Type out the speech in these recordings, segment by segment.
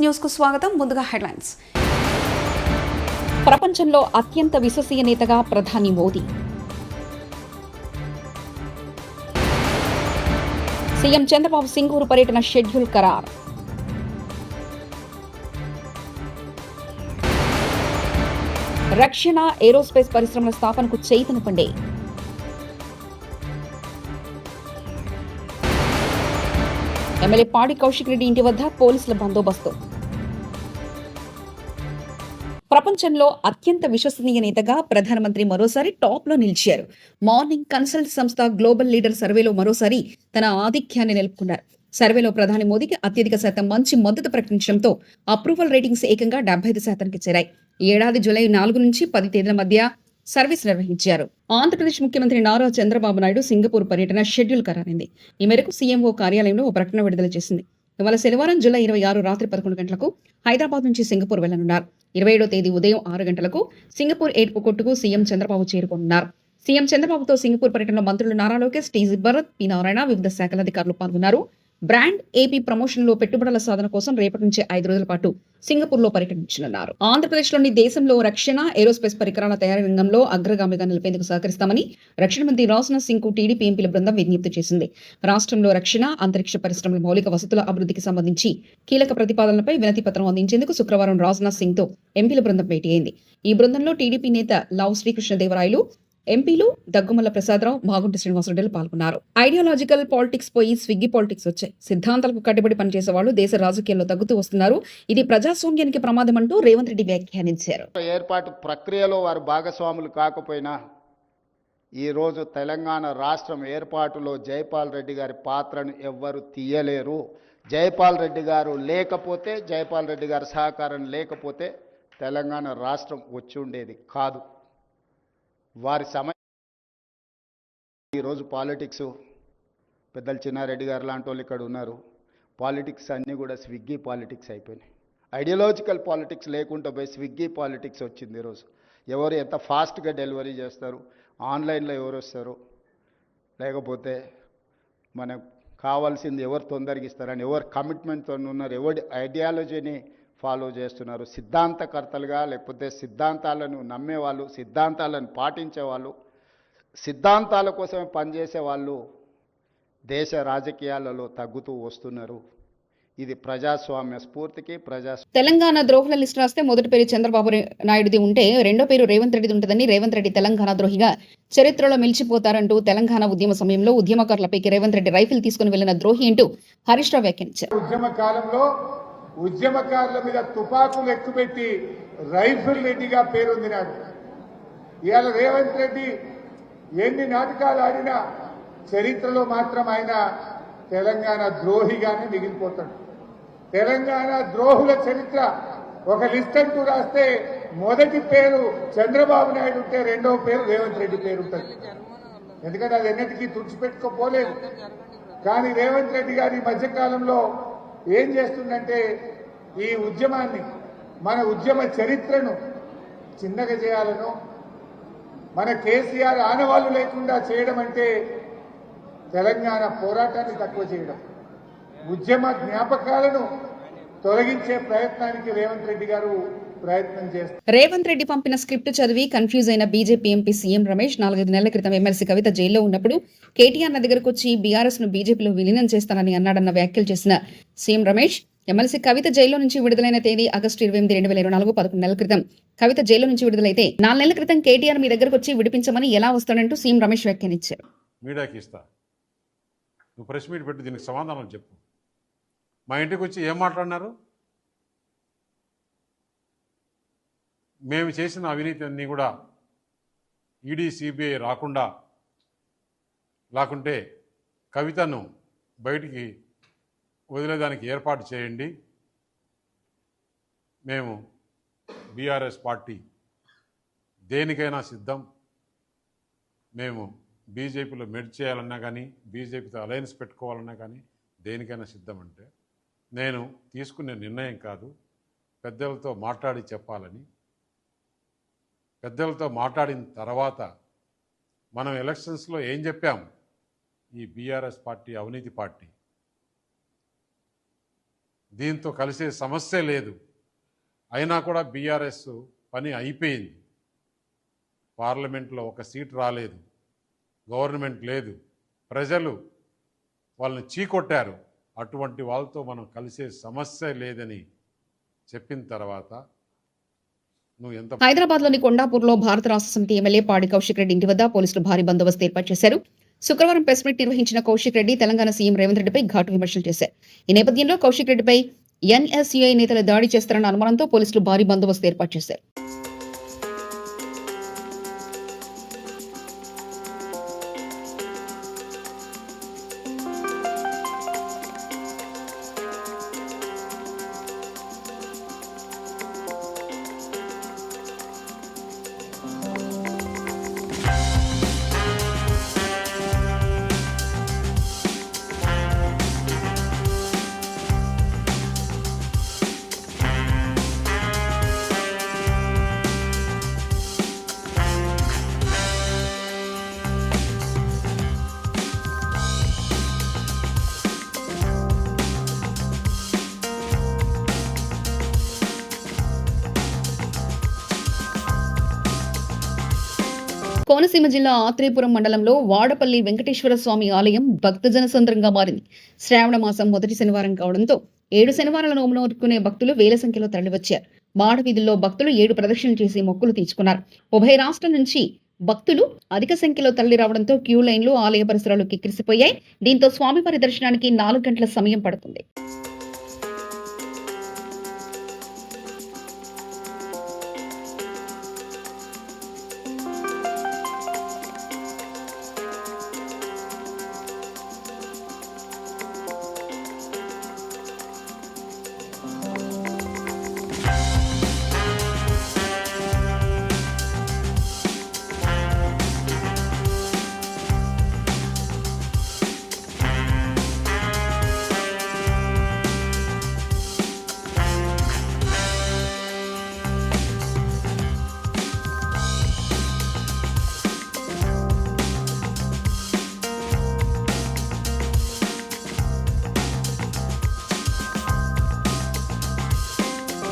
News కు స్వాగతం. ముందుగా హెడ్లైన్స్. ప్రపంచంలో అత్యంత విశ్వసనీయతగా ప్రధాని మోదీ. సీఎం చంద్రబాబు సింగూరు పర్యటన షెడ్యూల్ ఖరారు. రక్షణ ఏరోస్పేస్ పరిశ్రమల స్థాపనకు చైతన్య పండే. ఎమ్మెల్యే పాడి కౌశిక్ రెడ్డి ఇంటి వద్ద పోలీసుల బందోబస్తు. ప్రపంచంలో అత్యంత విశ్వసనీయ నేతగా ప్రధానమంత్రి మరోసారి టాప్ లో నిలిచారు. మార్నింగ్ కన్సల్ట్ సంస్థ గ్లోబల్ లీడర్ సర్వేలో మరోసారి తన ఆధిక్యాన్ని నిలుపుకున్నారు. సర్వేలో ప్రధాని మోదీకి అత్యధిక శాతం మంచి మద్దతు ప్రకటించడంతో అప్రూవల్ రేటింగ్స్ ఏకంగా 75% చేరాయి. ఈ ఏడాది జూలై 4 నుంచి 10 తేదీల మధ్య సర్వీస్ నిర్వహించారు. ఆంధ్రప్రదేశ్ ముఖ్యమంత్రి నారా చంద్రబాబు నాయుడు సింగపూర్ పర్యటన షెడ్యూల్ ఖరారైంది. ఈ మేరకు సీఎంఓ కార్యాలయంలో ఓ ప్రకటన విడుదల చేసింది. ఇవాళ శనివారం జూలై 26 రాత్రి 11 గంటలకు హైదరాబాద్ నుంచి సింగపూర్ వెళ్లనున్నారు. 27వ తేదీ ఉదయం 6 గంటలకు సింగపూర్ ఎయిర్పోర్టుకు సీఎం చంద్రబాబు చేరుకోనున్నారు. సీఎం చంద్రబాబుతో సింగపూర్ పర్యటనలో మంత్రులు నారా లోకేష్, టీజీ భరత్, పి నారాయణ, వివిధ శాఖల అధికారులు పాల్గొన్నారు. బ్రాండ్ ఏపీ ప్రమోషన్లో పెట్టుబడుల సాధన కోసం రేపటి నుంచి 5 రోజుల పాటు సింగపూర్లో పర్యటించనున్నారు. ఆంధ్రప్రదేశ్లోని దేశంలో రక్షణ ఏరోస్పేస్ పరికరాల తయారీ రంగంలో అగ్రగామిగా నిలిపేందుకు సహకరిస్తామని రక్షణ మంత్రి రాజ్నాథ్ సింగ్ కు టీడీపీ ఎంపీల బృందం విజ్ఞప్తి చేసింది. రాష్ట్రంలో రక్షణ, అంతరిక్ష పరిశ్రమల మౌలిక వసతుల అభివృద్ధికి సంబంధించి కీలక ప్రతిపాదనలపై వినతి పత్రం అందించేందుకు శుక్రవారం రాజ్నాథ్ సింగ్ తో ఎంపీల బృందం భేటీ అయింది. ఈ బృందంలో టీడీపీ నేత లావు శ్రీకృష్ణదేవరాయలు, ఎంపీలు దగ్గుమల్ల ప్రసాదరావు, మాగుంటి శ్రీనివాసరెడ్డిలు పాల్గొన్నారు. ఐడియాలజికల్ పాలిటిక్స్ పోయి స్విగ్గీ పాలిటిక్స్ వచ్చాయి. సిద్ధాంతాలకు కట్టుబడి పనిచేసే వాళ్ళు దేశ రాజకీయాల్లో తగ్గుతూ వస్తున్నారు. ఇది ప్రజాస్వామ్యానికి ప్రమాదం అంటూ రేవంత్ రెడ్డి వ్యాఖ్యానించారు. ఏర్పాటు ప్రక్రియలో వారు భాగస్వాములు కాకపోయినా ఈరోజు తెలంగాణ రాష్ట్రం ఏర్పాటులో జైపాల్ రెడ్డి గారి పాత్రను ఎవ్వరు తీయలేరు. జైపాల్ రెడ్డి గారు లేకపోతే, జైపాల్ రెడ్డి గారి సహకారం లేకపోతే తెలంగాణ రాష్ట్రం వచ్చి ఉండేది కాదు. వారి సమయం ఈరోజు పాలిటిక్స్ పెద్దలు చిన్నారెడ్డి గారు లాంటి వాళ్ళు ఇక్కడ ఉన్నారు. పాలిటిక్స్ అన్నీ కూడా స్విగ్గీ పాలిటిక్స్ అయిపోయినాయి. ఐడియాలజికల్ పాలిటిక్స్ లేకుండా పోయి స్విగ్గీ పాలిటిక్స్ వచ్చింది. ఈరోజు ఎవరు ఎంత ఫాస్ట్గా డెలివరీ చేస్తారు, ఆన్లైన్లో ఎవరు వస్తారు, లేకపోతే మనకు కావాల్సింది ఎవరు తొందరగా ఇస్తారని ఎవరు కమిట్మెంట్తో ఉన్నారు, ఎవరి ఐడియాలజీని ఫాలో చేస్తున్నారు. సిద్ధాంతకర్తలుగా లేకపోతే సిద్ధాంతాలను నమ్మేవాళ్ళు, సిద్ధాంతాలను పాటించేవాళ్ళు, సిద్ధాంతాల కోసమే పనిచేసే వాళ్ళు దేశ రాజకీయాలలో తగ్గుతూ వస్తున్నారు. ఇది ప్రజాస్వామ్య స్ఫూర్తికి తెలంగాణ ద్రోహుల లిస్టు రాస్తే మొదటి పేరు చంద్రబాబు నాయుడుది ఉంటే రెండో పేరు రేవంత్ రెడ్డిది ఉంటుందని, రేవంత్ రెడ్డి తెలంగాణ ద్రోహిగా చరిత్రలో మిలిచిపోతారంటూ తెలంగాణ ఉద్యమ సమయంలో ఉద్యమకారులపైకి రేవంత్ రెడ్డి రైఫిల్ తీసుకుని వెళ్లిన ద్రోహి అంటూ హరీష్ రావు వ్యాఖ్యానించారు. ఉద్యమకారుల మీద తుపాకులు ఎక్కుపెట్టి రైఫిల్ రెడ్డిగా పేరొందినాడు. ఇవాళ రేవంత్ రెడ్డి ఎన్ని నాటకాలు ఆడినా చరిత్రలో మాత్రం ఆయన తెలంగాణ ద్రోహిగానే మిగిలిపోతాడు. తెలంగాణ ద్రోహుల చరిత్ర ఒక లిస్ట్ అంటూ రాస్తే మొదటి పేరు చంద్రబాబు నాయుడు ఉంటే రెండవ పేరు రేవంత్ రెడ్డి పేరు ఉంటుంది. ఎందుకంటే అది ఎన్నిటికీ తుడిచిపెట్టుకోపోలేదు. కానీ రేవంత్ రెడ్డి గారి మధ్యకాలంలో ఏం చేస్తుందంటే ఈ ఉద్యమాన్ని, మన ఉద్యమ చరిత్రను చిన్నగా చేయాలను, మన కేసీఆర్ ఆనవాళ్లు లేకుండా చేయడం అంటే తెలంగాణ పోరాటాన్ని తక్కువ చేయడం, ఉద్యమ జ్ఞాపకాలను తొలగించే ప్రయత్నానికి రేవంత్ రెడ్డి గారు ప్రయత్నం చేస్తారు. రేవంత్ రెడ్డి పంపిన స్క్రిప్ట్ చదివి కన్ఫ్యూజ్ అయిన బీజేపీ ఎంపీ సీఎం రమేష్ 4-5 నెలల క్రితం ఎమ్మెల్సీ కవిత జైల్లో ఉన్నప్పుడు కేటీఆర్ నా దగ్గరకు వచ్చి బీఆర్ఎస్ ను బీజేపీలో విలీనం చేస్తానని అన్నాడన్న వ్యాఖ్యలు చేసిన సీఎం రమేష్, ఎమ్మెల్సీ కవిత జైల్లో నుంచి విడుదలైన తేదీ ఆగస్టు 28, 2024, 11 నెలల క్రితం కవిత జైల్లో నుంచి విడుదలైతే 4 నెలల క్రితం కేటీఆర్ మీ దగ్గరకు వచ్చి విడిపించమని ఎలా వస్తాడంటూ సీఎం రమేష్ వ్యాఖ్యానించారు. మీడియాకి ఇస్తా, నువ్వు ప్రెస్ మీట్ పెట్టి దీనికి సమాధానం చెప్పు. మా ఇంటికి వచ్చి ఏం మాట్లాడినారు? మేము చేసిన అవినీతి అన్నీ కూడా ఈడీ, సిబిఐ రాకుండా, లేకుంటే కవితను బయటికి వదిలేదానికి ఏర్పాటు చేయండి. మేము బీఆర్ఎస్ పార్టీ దేనికైనా సిద్ధం. మేము బీజేపీలో మెర్జ్ చేయాలన్నా కానీ, బీజేపీతో అలయన్స్ పెట్టుకోవాలన్నా కానీ దేనికైనా సిద్ధం. అంటే నేను తీసుకునే నిర్ణయం కాదు, పెద్దలతో మాట్లాడి చెప్పాలని. పెద్దలతో మాట్లాడిన తర్వాత మనం ఎలక్షన్స్లో ఏం చెప్పాము? ఈ బీఆర్ఎస్ పార్టీ అవినీతి పార్టీ, దీంతో కలిసే సమస్య లేదు. అయినా కూడా బీఆర్ఎస్ పని అయిపోయింది. పార్లమెంట్లో ఒక సీట్ రాలేదు, గవర్నమెంట్ లేదు, ప్రజలు వాళ్ళని చీకొట్టారు. అటువంటి వాళ్ళతో మనం కలిసే సమస్య లేదని చెప్పిన తర్వాత నువ్వు ఎంత హైదరాబాద్లోని కొండాపూర్లో భారత రాష్ట్ర సమితి ఎమ్మెల్యే పాడి కౌశిక్ రెడ్డి ఇంటి వద్ద పోలీసులు భారీ బందోబస్తు ఏర్పాటు చేశారు. శుక్రవారం ప్రెస్ మీట్ నిర్వహించిన కౌశిక్ రెడ్డి తెలంగాణ సీఎం రేవంత్ రెడ్డిపై ఘాటు విమర్శలు చేశారు. ఈ నేపథ్యంలో కౌశిక్ రెడ్డిపై ఎన్ఎస్యుఐ నేతలు దాడి చేస్తారన్న అనుమానంతో పోలీసులు భారీ బందోబస్తు ఏర్పాటు చేశారు. కోనసీమ జిల్లా ఆత్రేయపురం మండలంలో వాడపల్లి వెంకటేశ్వర స్వామి ఆలయం భక్తజన సంద్రంగా మారింది. శ్రావణ మాసం మొదటి శనివారం కావడంతో 7 శనివారాల నోము నోరుకునే భక్తులు వేల సంఖ్యలో తరలివచ్చారు. మాడవీధుల్లో భక్తులు 7 ప్రదక్షిణలు చేసి మొక్కులు తీర్చుకున్నారు. ఉభయ రాష్ట్రాల నుంచి భక్తులు అధిక సంఖ్యలో తరలి రావడంతో క్యూ లైన్లు ఆలయ పరిసరాలు కిక్కిరిసిపోయాయి. దీంతో స్వామివారి దర్శనానికి 4 గంటల సమయం పడుతుంది.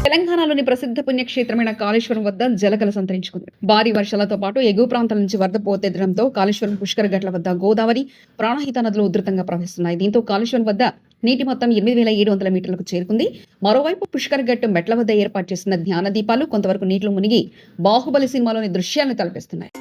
తెలంగాణలోని ప్రసిద్ధ పుణ్యక్షేత్రమైన కాళేశ్వరం వద్ద జలకల సంతరించుకుంది. భారీ వర్షాలతో పాటు ఎగువ ప్రాంతాల నుంచి వరద పోతెత్తడంతో కాళేశ్వరం పుష్కర ఘట్ల వద్ద గోదావరి, ప్రాణహిత నదులు ఉధృతంగా ప్రవహిస్తున్నాయి. దీంతో కాళేశ్వరం వద్ద నీటి మొత్తం 8,700 మీటర్లకు చేరుకుంది. మరోవైపు పుష్కర్ ఘట్ మెట్ల వద్ద ఏర్పాటు చేసిన ధ్యాన దీపాలు కొంతవరకు నీటిలో మునిగి బాహుబలి సినిమాలోని దృశ్యాలను తలపిస్తున్నాయి.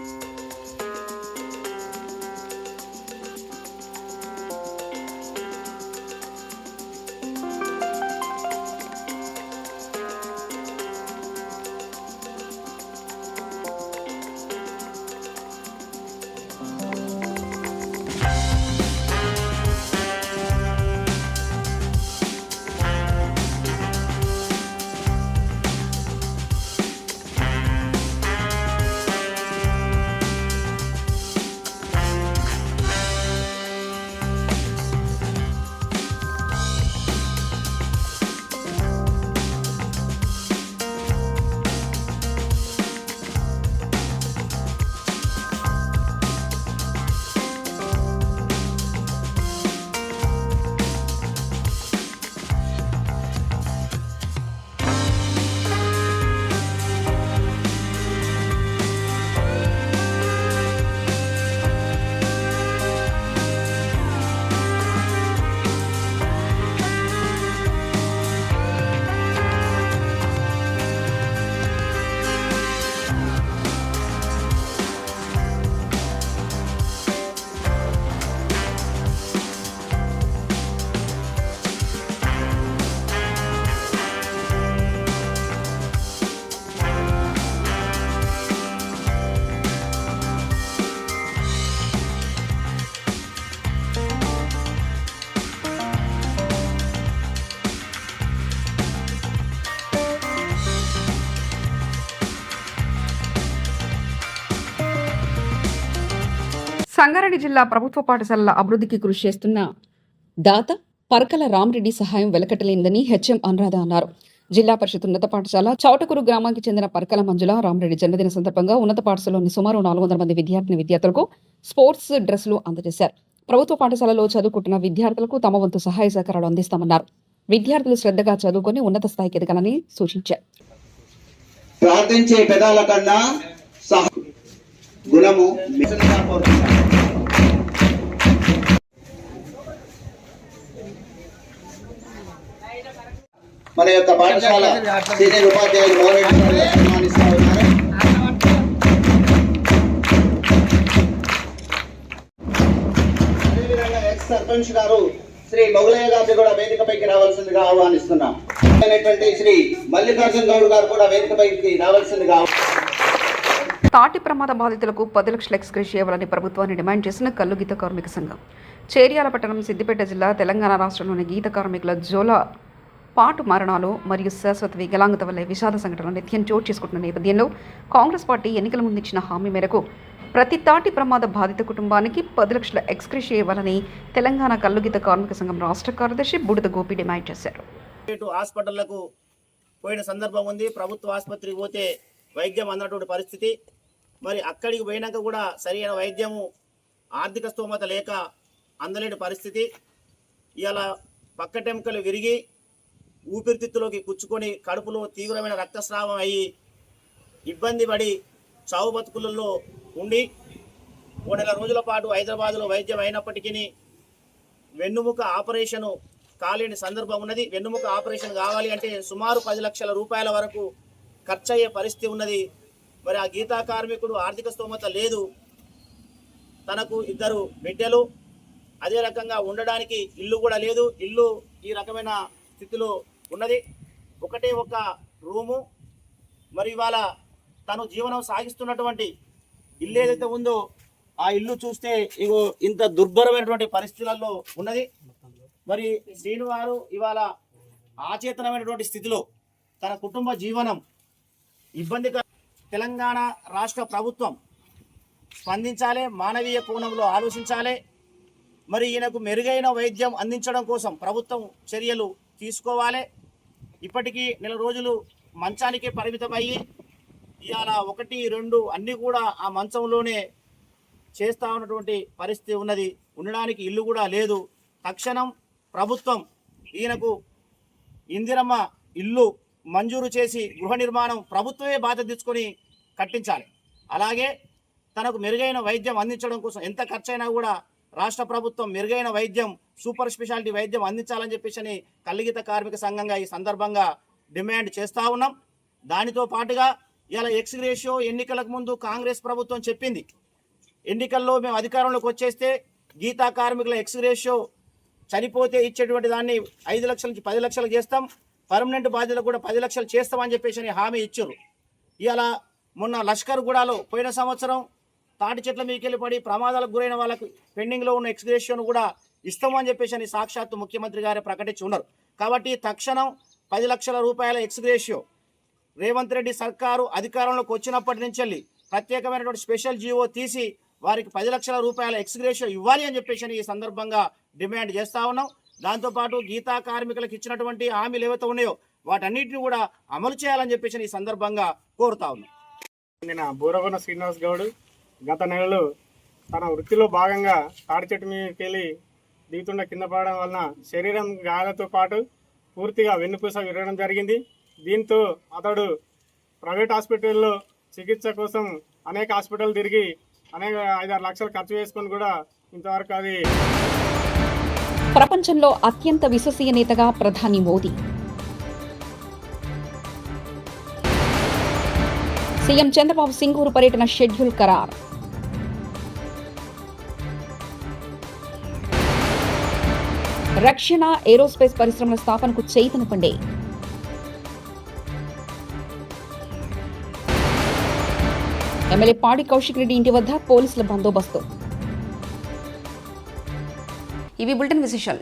సంగారెడ్డి జిల్లా ప్రభుత్వ పాఠశాలల అభివృద్ధికి కృషి చేస్తున్న దాత పరకల రామరెడ్డి సహాయం వెలకట్టలేనిదని హెచ్ఎం అనురాధ అన్నారు. జిల్లా పరిషత్ ఉన్నత పాఠశాల చౌటకూరు గ్రామానికి చెందిన పరకల మంజుల రామరెడ్డి జన్మదిన సందర్భంగా ఉన్నత పాఠశాలలోని సుమారు 400 మంది విద్యార్థులకు స్పోర్ట్స్ డ్రెస్సులు అందజేశారు. ప్రభుత్వ పాఠశాలలో చదువుకుంటున్న విద్యార్థులకు తమ వంతు సహాయ సహకారాలు అందిస్తామన్నారు. విద్యార్థులు శ్రద్ధగా చదువుకొని ఉన్నత స్థాయికి ఎదగాలని సూచించారు. ప్రార్థించే పెదాల కన్నా గుణము మిషన్గా కోరుతున్నాను. మన యొక్క పాఠశాల సీనియర్ ఉపాధ్యాయులు గౌరవించాలని సన్మానిస్తా ఉన్నారు. అదేవిధంగా ఎక్స్ సర్పంచ్ గారు శ్రీ మొగలయ్య గారిని కూడా వేదికపైకి రావాల్సిందిగా ఆహ్వానిస్తున్నాం. శ్రీ మల్లికార్జున గౌడ్ గారు కూడా వేదికపైకి రావాల్సిందిగా. తాటి ప్రమాద బాధితులకు 10 లక్షల ఎక్స్గ్రేష్ ఇవ్వాలని ప్రభుత్వాన్ని డిమాండ్ చేసిన కల్లు గీత కార్మిక సంఘం. చేర్యాల పట్టణం, సిద్దిపేట జిల్లా, తెలంగాణ రాష్ట్రంలోని గీత కార్మికుల జోల పాటు మరణాలు మరియు శాశ్వత వికలాంగత వల్ల విషాద సంఘటనలు నిత్యం చోటు చేసుకుంటున్న నేపథ్యంలో కాంగ్రెస్ పార్టీ ఎన్నికల ముందు ఇచ్చిన హామీ మేరకు ప్రతి తాటి ప్రమాద బాధిత కుటుంబానికి 10 లక్షల ఎక్స్గ్రేష్ ఇవ్వాలని తెలంగాణ కల్లు గీత కార్మిక సంఘం రాష్ట్ర కార్యదర్శి బుడిద గోపి డిమాండ్ చేశారు. హాస్పిటళ్లకు పోయిన సందర్భం ఉంది. ప్రభుత్వ ఆసుపత్రికి పోతే వైద్యం అందనటువంటి పరిస్థితి. మరి అక్కడికి పోయినాక కూడా సరైన వైద్యము ఆర్థిక స్తోమత లేక అందలేని పరిస్థితి. ఇలా పక్కటెముకలు విరిగి ఊపిరితిత్తులోకి కుచ్చుకొని కడుపులో తీవ్రమైన రక్తస్రావం అయ్యి ఇబ్బంది పడి చావు బతుకులలో ఉండి 2 నెలల రోజుల పాటు హైదరాబాద్లో వైద్యం అయినప్పటికీ వెన్నుముక ఆపరేషను కాలేని సందర్భం ఉన్నది. వెన్నుముక ఆపరేషన్ కావాలి అంటే సుమారు 10 లక్షల రూపాయల వరకు ఖర్చు అయ్యే పరిస్థితి ఉన్నది. మరి ఆ గీతా కార్మికుడు ఆర్థిక స్తోమత లేదు, తనకు 2 బిడ్డలు, అదే రకంగా ఉండడానికి ఇల్లు కూడా లేదు. ఇల్లు ఈ రకమైన స్థితిలో ఉన్నది. ఒకటే ఒక రూము. మరి ఇవాళ తను జీవనం సాగిస్తున్నటువంటి ఇల్లు ఏదైతే ఉందో ఆ ఇల్లు చూస్తే ఇగో ఇంత దుర్భరమైనటువంటి పరిస్థితులలో ఉన్నది. మరి శ్రీనివారు ఇవాళ ఆచేతనమైనటువంటి స్థితిలో తన కుటుంబ జీవనం ఇబ్బందికర. తెలంగాణ రాష్ట్ర ప్రభుత్వం స్పందించాలి, మానవీయ కోణంలో ఆలోచించాలి. మరి ఈయనకు మెరుగైన వైద్యం అందించడం కోసం ప్రభుత్వం చర్యలు తీసుకోవాలి. ఇప్పటికీ 1 నెల రోజులు మంచానికే పరిమితమయ్యి ఇవాళ 1, 2 అన్నీ కూడా ఆ మంచంలోనే చేస్తూ ఉన్నటువంటి పరిస్థితి ఉన్నది. ఉండడానికి ఇల్లు కూడా లేదు. తక్షణం ప్రభుత్వం ఈయనకు ఇందిరమ్మ ఇల్లు మంజూరు చేసి గృహ నిర్మాణం ప్రభుత్వమే బాధ్యత తీసుకొని కట్టించాలి. అలాగే తనకు మెరుగైన వైద్యం అందించడం కోసం ఎంత ఖర్చైనా కూడా రాష్ట్ర ప్రభుత్వం మెరుగైన వైద్యం, సూపర్ స్పెషాలిటీ వైద్యం అందించాలని చెప్పేసి కల్లుగీత కార్మిక సంఘంగా ఈ సందర్భంగా డిమాండ్ చేస్తూ ఉన్నాం. దానితో పాటుగా ఇలా ఎక్స్గ్రేషియో ఎన్నికలకు ముందు కాంగ్రెస్ ప్రభుత్వం చెప్పింది, ఎన్నికల్లో మేము అధికారంలోకి వచ్చేస్తే గీతా కార్మికుల ఎక్స్గ్రేషియో చనిపోతే ఇచ్చేటువంటి దాన్ని 5 లక్షల నుంచి 10 లక్షలు చేస్తాం, పర్మనెంట్ బాధ్యతలు కూడా 10 లక్షలు చేస్తామని చెప్పేసి హామీ ఇచ్చారు. ఇలా మొన్న లష్కర్గూడలో పోయిన సంవత్సరం తాటి చెట్ల మీదకెళ్ళి పడి ప్రమాదాలకు గురైన వాళ్ళకు పెండింగ్లో ఉన్న ఎక్స్గ్రేషియోను కూడా ఇస్తామని చెప్పేసి సాక్షాత్తు ముఖ్యమంత్రి గారే ప్రకటించి ఉన్నారు. కాబట్టి తక్షణం 10 లక్షల రూపాయల ఎక్స్గ్రేషియో రేవంత్ రెడ్డి సర్కారు అధికారంలోకి వచ్చినప్పటి నుంచి వెళ్ళి ప్రత్యేకమైనటువంటి స్పెషల్ జీవో తీసి వారికి 10 లక్షల రూపాయల ఎక్స్గ్రేషియో ఇవ్వాలి అని చెప్పేసి ఈ సందర్భంగా డిమాండ్ చేస్తూ ఉన్నాం. దాంతోపాటు గీతా కార్మికులకు ఇచ్చినటువంటి హామీలు ఏవైతే ఉన్నాయో వాటన్నిటిని కూడా అమలు చేయాలని చెప్పేసి ఈ సందర్భంగా కోరుతా ఉన్నాం. నేను బూరగొండ శ్రీనివాస్ గౌడ్ గత నెలలో తన వృత్తిలో భాగంగా తాడి చెట్టు మీదకి వెళ్ళి దిగుతుండ కింద పడడం వలన శరీరం గాయాలతో పాటు పూర్తిగా వెన్నుపూస విరగడం జరిగింది. దీంతో అతడు ప్రైవేట్ హాస్పిటల్లో చికిత్స కోసం అనేక హాస్పిటల్ తిరిగి అనేక 5-6 లక్షలు ఖర్చు చేసుకొని కూడా ఇంతవరకు అది. ప్రపంచంలో అత్యంత విశ్వసనీయ నేతగా ప్రధాని మోదీ. సీఎం చంద్రబాబు సింగూరు పర్యటన షెడ్యూల్ ఖరారు. రక్షణ, ఏరోస్పేస్ పరిశ్రమల స్థాపనకు చైతన్యపండే. ఎమ్మెల్యే పాడి కౌశిక్ రెడ్డి ఇంటి వద్ద పోలీసుల బందోబస్తు. ఇవి బులెటిన్ విశేషాలు.